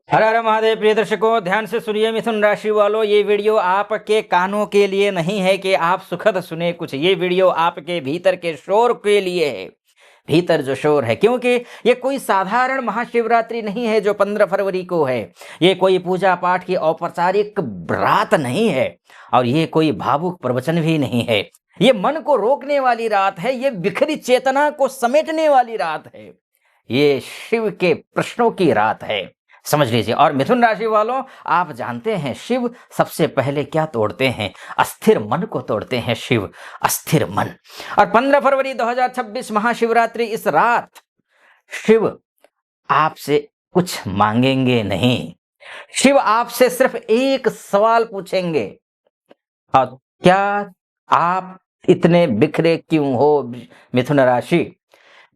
हर हर महादेव। प्रिय दर्शकों, ध्यान से सुनिए। मिथुन राशि वालों, ये वीडियो आपके कानों के लिए नहीं है कि आप सुखद सुने कुछ। ये वीडियो आपके भीतर के शोर के लिए है। भीतर जो शोर है, क्योंकि ये कोई साधारण महाशिवरात्रि नहीं है जो 15 फरवरी को है। ये कोई पूजा पाठ की औपचारिक रात नहीं है और ये कोई भावुक प्रवचन भी नहीं है। ये मन को रोकने वाली रात है। ये बिखरी चेतना को समेटने वाली रात है। ये शिव के प्रश्नों की रात है, समझ लीजिए। और मिथुन राशि वालों, आप जानते हैं शिव सबसे पहले क्या तोड़ते हैं? अस्थिर मन को तोड़ते हैं शिव, अस्थिर मन। और 15 फरवरी 2026 महाशिवरात्रि, इस रात शिव आपसे कुछ मांगेंगे नहीं। शिव आपसे सिर्फ एक सवाल पूछेंगे, और क्या आप इतने बिखरे क्यों हो? मिथुन राशि,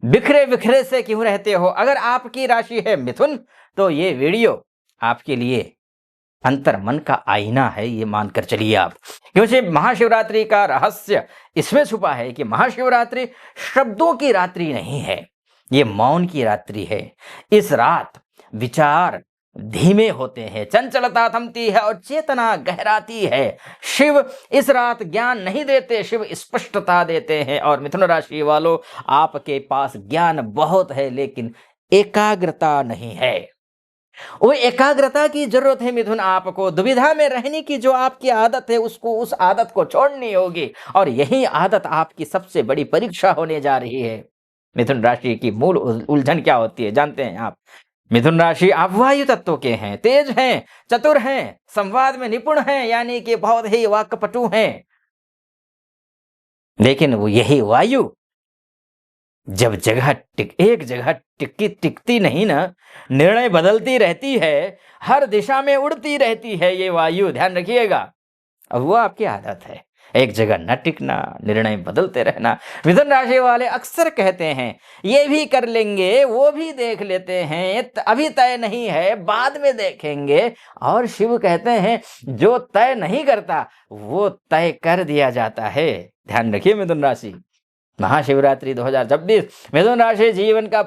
बिखरे बिखरे से क्यों रहते हो? अगर आपकी राशि है मिथुन, तो ये वीडियो आपके लिए अंतर मन का आईना है, ये मानकर चलिए आप। क्योंकि महाशिवरात्रि का रहस्य इसमें छुपा है कि महाशिवरात्रि शब्दों की रात्रि नहीं है, ये मौन की रात्रि है। इस रात विचार धीमे होते हैं, चंचलता थमती है और चेतना गहराती है। शिव इस रात ज्ञान नहीं देते, शिव स्पष्टता देते हैं। और मिथुन राशि वालों, आपके पास ज्ञान बहुत है लेकिन एकाग्रता नहीं है। वो एकाग्रता की जरूरत है मिथुन। आपको दुविधा में रहने की जो आपकी आदत है, उसको, उस आदत को छोड़नी होगी। और यही आदत आपकी सबसे बड़ी परीक्षा होने जा रही है। मिथुन राशि की मूल उलझन क्या होती है जानते हैं आप? मिथुन राशि, आप वायु तत्व के हैं, तेज हैं, चतुर हैं, संवाद में निपुण हैं, यानी कि बहुत ही वाक्पटु हैं। लेकिन वो यही वायु जब एक जगह टिकती नहीं ना, निर्णय बदलती रहती है, हर दिशा में उड़ती रहती है ये वायु, ध्यान रखिएगा। अब वो आपकी आदत है, एक जगह न टिकना, निर्णय बदलते रहना। मिथुन राशि वाले अक्सर कहते हैं ये भी कर लेंगे, वो भी देख लेते हैं, अभी तय नहीं है, बाद में देखेंगे। और शिव कहते हैं जो तय नहीं करता वो तय कर दिया जाता है। ध्यान रखिए मिथुन राशि। महाशिवरात्रि 2026, मिथुन राशि जीवन का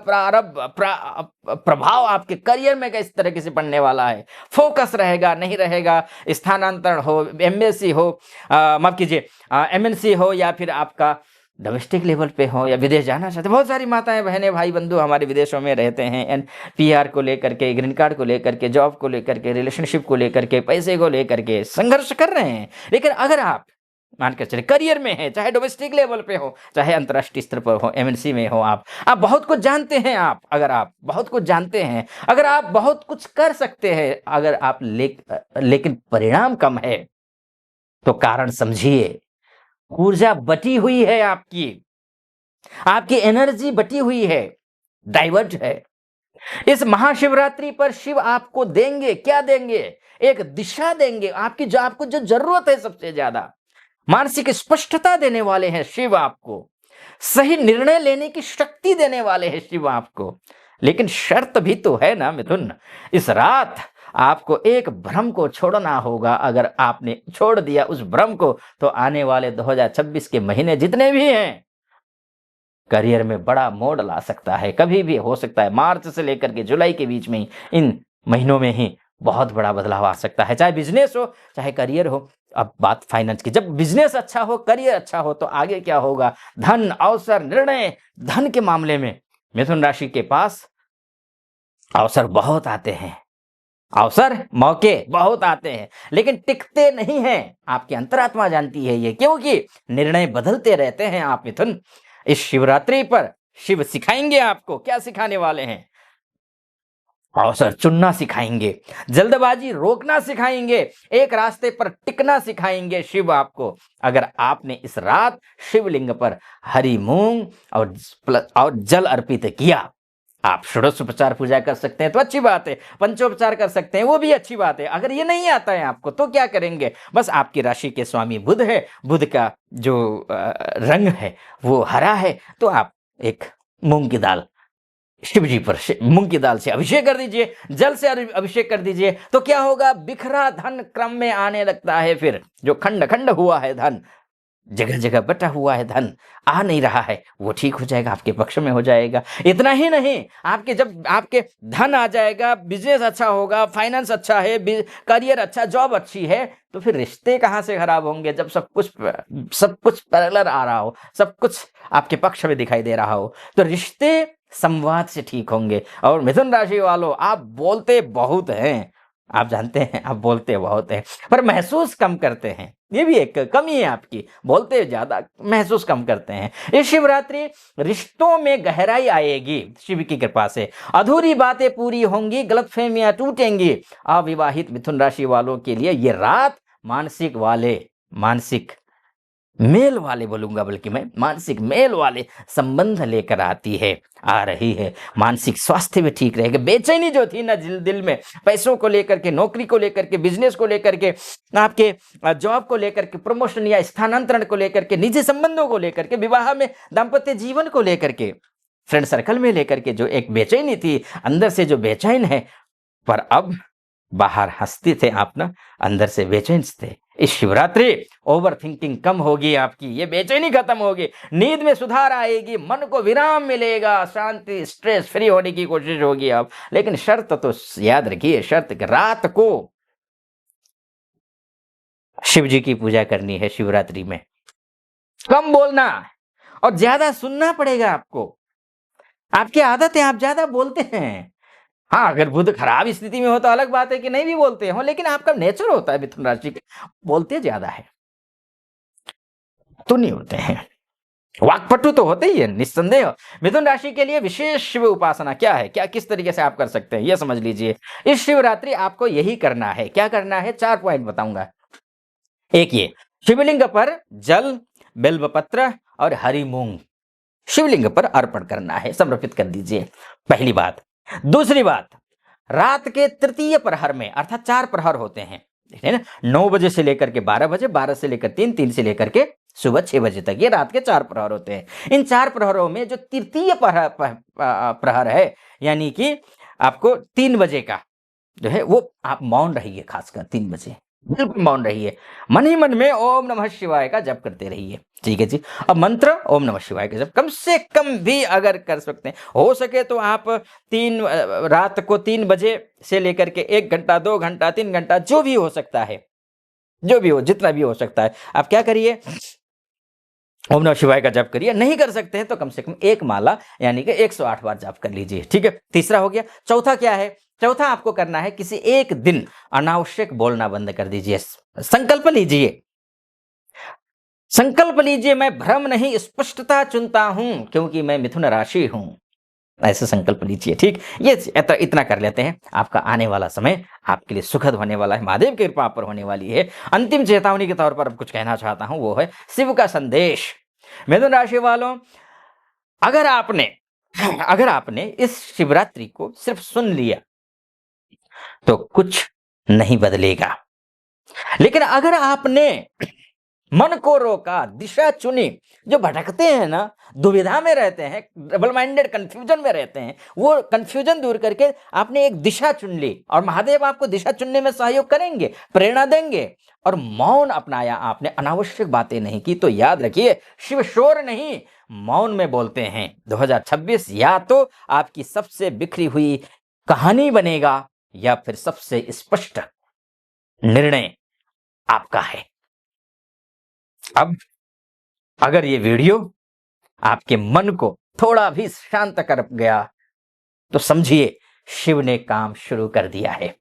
प्रभाव आपके करियर में किस तरीके से पड़ने वाला है। फोकस रहेगा नहीं रहेगा, स्थानांतरण हो, एमएससी हो, माफ कीजिए एमएनसी हो, या फिर आपका डोमेस्टिक लेवल पे हो, या विदेश जाना चाहते। बहुत सारी माताएं बहनें भाई बंधु हमारे विदेशों में रहते हैं, एनपीआर को लेकर के, ग्रीन कार्ड को लेकर के, जॉब को लेकर के, रिलेशनशिप को लेकर के, पैसे को लेकर के संघर्ष कर रहे हैं। लेकिन अगर आप मानकर चले करियर में है, चाहे डोमेस्टिक लेवल पे हो, चाहे अंतर्राष्ट्रीय स्तर पर हो, एमएनसी में हो, आप बहुत कुछ जानते हैं। अगर आप बहुत कुछ जानते हैं, अगर आप बहुत कुछ कर सकते हैं, अगर आप लेकिन परिणाम कम है, तो कारण समझिए। ऊर्जा बटी हुई है, आपकी एनर्जी बटी हुई है, डाइवर्ट है। इस महाशिवरात्रि पर शिव आपको देंगे, क्या देंगे? एक दिशा देंगे, आपको जो जरूरत है सबसे ज्यादा, मानसिक स्पष्टता देने वाले हैं शिव आपको। सही निर्णय लेने की शक्ति देने वाले हैं शिव आपको। लेकिन शर्त भी तो है ना मिथुन। इस रात आपको एक भ्रम को छोड़ना होगा। अगर आपने छोड़ दिया उस भ्रम को, तो आने वाले 2026 के महीने जितने भी हैं, करियर में बड़ा मोड़ ला सकता है। कभी भी हो सकता है, मार्च से लेकर के जुलाई के बीच में ही, इन महीनों में ही बहुत बड़ा बदलाव आ सकता है, चाहे बिजनेस हो चाहे करियर हो। अब बात फाइनेंस की, जब बिजनेस अच्छा हो, करियर अच्छा हो, तो आगे क्या होगा? धन, अवसर, निर्णय। धन के मामले में मिथुन राशि के पास अवसर बहुत आते हैं, अवसर मौके बहुत आते हैं, लेकिन टिकते नहीं हैं। आपकी अंतरात्मा जानती है ये, क्योंकि निर्णय बदलते रहते हैं आप मिथुन। इस शिवरात्रि पर शिव सिखाएंगे आपको। क्या सिखाने वाले हैं? अवसर चुनना सिखाएंगे, जल्दबाजी रोकना सिखाएंगे, एक रास्ते पर टिकना सिखाएंगे शिव आपको। अगर आपने इस रात शिवलिंग पर हरी मूंग और जल अर्पित किया, आप षोडशोपचार पूजा कर सकते हैं तो अच्छी बात है, पंचोपचार कर सकते हैं वो भी अच्छी बात है। अगर ये नहीं आता है आपको, तो क्या करेंगे? बस आपकी राशि के स्वामी बुध है, बुध का जो रंग है वो हरा है, तो आप एक मूंग की दाल शिव जी पर मूंग की दाल से अभिषेक कर दीजिए, जल से अभिषेक कर दीजिए। तो क्या होगा? बिखरा धन क्रम में आने लगता है। फिर जो खंड खंड हुआ है धन, जगह जगह बटा हुआ है धन, आ नहीं रहा है, वो ठीक हो जाएगा, आपके पक्ष में हो जाएगा। इतना ही नहीं, आपके जब आपके धन आ जाएगा, बिजनेस अच्छा होगा, फाइनेंस अच्छा है, करियर अच्छा, जॉब अच्छी है, तो फिर रिश्ते कहाँ से खराब होंगे जब सब कुछ पैरेलल आ रहा हो, सब कुछ आपके पक्ष में दिखाई दे रहा हो, तो रिश्ते संवाद से ठीक होंगे। और मिथुन राशि वालों, आप बोलते बहुत हैं, आप जानते हैं आप बोलते बहुत हैं, पर महसूस कम करते हैं, ये भी एक कमी है आपकी, बोलते ज्यादा, महसूस कम करते हैं। इस शिवरात्रि रिश्तों में गहराई आएगी शिव की कृपा से, अधूरी बातें पूरी होंगी, गलतफहमियां टूटेंगी। अविवाहित मिथुन राशि वालों के लिए ये रात मानसिक मेल वाले बोलूंगा, बल्कि मैं मानसिक मेल वाले संबंध लेकर आती है, आ रही है। मानसिक स्वास्थ्य भी ठीक रहेगा। बेचैनी जो थी ना दिल में, पैसों को लेकर के, नौकरी को लेकर के, बिजनेस को लेकर के, आपके जॉब को लेकर के, प्रमोशन या स्थानांतरण को लेकर के, निजी संबंधों को लेकर के, विवाह में, दाम्पत्य जीवन को लेकर के, फ्रेंड सर्कल में लेकर के जो एक बेचैनी थी, अंदर से जो बेचैन है, पर अब बाहर हंसते थे आप ना, अंदर से बेचैन थे। इस शिवरात्रि ओवर थिंकिंग कम होगी आपकी, ये बेचैनी खत्म होगी, नींद में सुधार आएगी, मन को विराम मिलेगा, शांति, स्ट्रेस फ्री होने की कोशिश होगी आप। लेकिन शर्त तो याद रखिए, शर्त रात को शिव जी की पूजा करनी है शिवरात्रि में, कम बोलना और ज्यादा सुनना पड़ेगा आपको। आपकी आदत है, आप ज्यादा बोलते हैं। हाँ, अगर बुध खराब स्थिति में हो तो अलग बात है कि नहीं भी बोलते हो, लेकिन आपका नेचर होता है मिथुन राशि के, बोलते ज्यादा है तो नहीं होते हैं, वाक्पटु तो होते ही है निस्संदेह। मिथुन राशि के लिए विशेष शिव उपासना क्या है, क्या किस तरीके से आप कर सकते हैं, ये समझ लीजिए। इस शिवरात्रि आपको यही करना है। क्या करना है, 4 पॉइंट बताऊंगा। एक, ये शिवलिंग पर जल, बेलपत्र और हरी मूंग शिवलिंग पर अर्पण करना है, समर्पित कर दीजिए, पहली बात। दूसरी बात, रात के तृतीय प्रहर में, अर्थात 4 प्रहर होते हैं, ठीक है ना, 9 बजे से लेकर के 12 बजे, 12 से लेकर 3, 3 से लेकर के सुबह 6 बजे तक, ये रात के 4 प्रहर होते हैं। इन 4 प्रहरों में जो तृतीय प्रहर है, यानी कि आपको 3 बजे का जो है, वो आप मौन रहिए, खासकर 3 बजे बिल्कुल मौन रहिए, मन ही मन में ओम नमः शिवाय का जप करते रहिए, ठीक है जी। अब मंत्र ओम नमः शिवाय का जप कम से कम भी अगर कर सकते हैं, हो सके तो आप रात को 3 बजे से लेकर के 1 घंटा, 2 घंटा, 3 घंटा, जो भी हो सकता है, जो भी हो, जितना भी हो सकता है, आप क्या करिए, ओम नमः शिवाय का जप करिए। नहीं कर सकते हैं तो कम से कम 1 माला यानी कि 108 बार जप कर लीजिए, ठीक है। तीसरा हो गया। चौथा क्या है, चौथा आपको करना है, किसी एक दिन अनावश्यक बोलना बंद कर दीजिए। संकल्प लीजिए, संकल्प लीजिए, मैं भ्रम नहीं स्पष्टता चुनता हूं, क्योंकि मैं मिथुन राशि हूं, ऐसे संकल्प लीजिए, ठीक। ये इतना कर लेते हैं, आपका आने वाला समय आपके लिए सुखद होने वाला है, महादेव की कृपा पर होने वाली है। अंतिम चेतावनी के तौर पर अब कुछ कहना चाहता हूं, वो है शिव का संदेश। मिथुन राशि वालों, अगर आपने इस शिवरात्रि को सिर्फ सुन लिया तो कुछ नहीं बदलेगा, लेकिन अगर आपने मन को रोका, दिशा चुनी, जो भटकते हैं ना, दुविधा में रहते हैं, डबल माइंडेड कंफ्यूजन में रहते हैं, वो कंफ्यूजन दूर करके आपने एक दिशा चुन ली, और महादेव आपको दिशा चुनने में सहयोग करेंगे, प्रेरणा देंगे, और मौन अपनाया आपने, अनावश्यक बातें नहीं की, तो याद रखिए, शिव शोर नहीं, मौन में बोलते हैं। 2026 या तो आपकी सबसे बिखरी हुई कहानी बनेगा, या फिर सबसे स्पष्ट निर्णय आपका है। अब अगर ये वीडियो आपके मन को थोड़ा भी शांत कर गया तो समझिए शिव ने काम शुरू कर दिया है।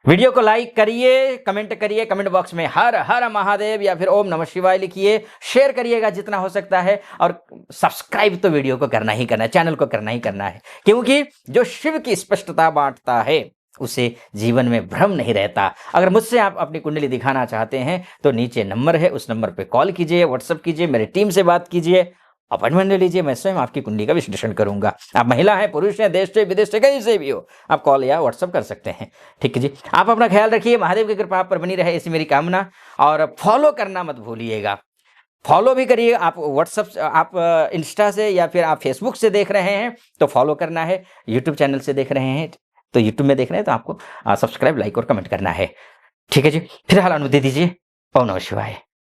वीडियो को लाइक करिए, कमेंट करिए, कमेंट बॉक्स में हर हर महादेव या फिर ओम नमः शिवाय लिखिए, शेयर करिएगा जितना हो सकता है, और सब्सक्राइब तो वीडियो को करना ही करना है, चैनल को करना ही करना है, क्योंकि जो शिव की स्पष्टता बांटता है उसे जीवन में भ्रम नहीं रहता। अगर मुझसे आप अपनी कुंडली दिखाना चाहते हैं तो नीचे नंबर है, उस नंबर पे कॉल कीजिए, व्हाट्सएप कीजिए, मेरी टीम से बात कीजिए, अपॉइंटमेंट ले लीजिए, मैं स्वयं आपकी कुंडली का विश्लेषण करूंगा। आप महिला हैं, पुरुष हैं, देश से विदेश से कहीं से भी हो, आप कॉल या व्हाट्सएप कर सकते हैं, ठीक है जी। आप अपना ख्याल रखिए, महादेव की कृपा आप पर बनी रहे, ऐसी मेरी कामना। और फॉलो करना मत भूलिएगा, फॉलो भी करिए। आप व्हाट्सएप, आप इंस्टा से या फिर आप फेसबुक से देख रहे हैं तो फॉलो करना है, यूट्यूब चैनल से देख रहे हैं तो यूट्यूब में देख रहे हैं तो आपको सब्सक्राइब, लाइक और कमेंट करना है, ठीक है जी। फिलहाल अनुमति दीजिए। ओम नमः शिवाय।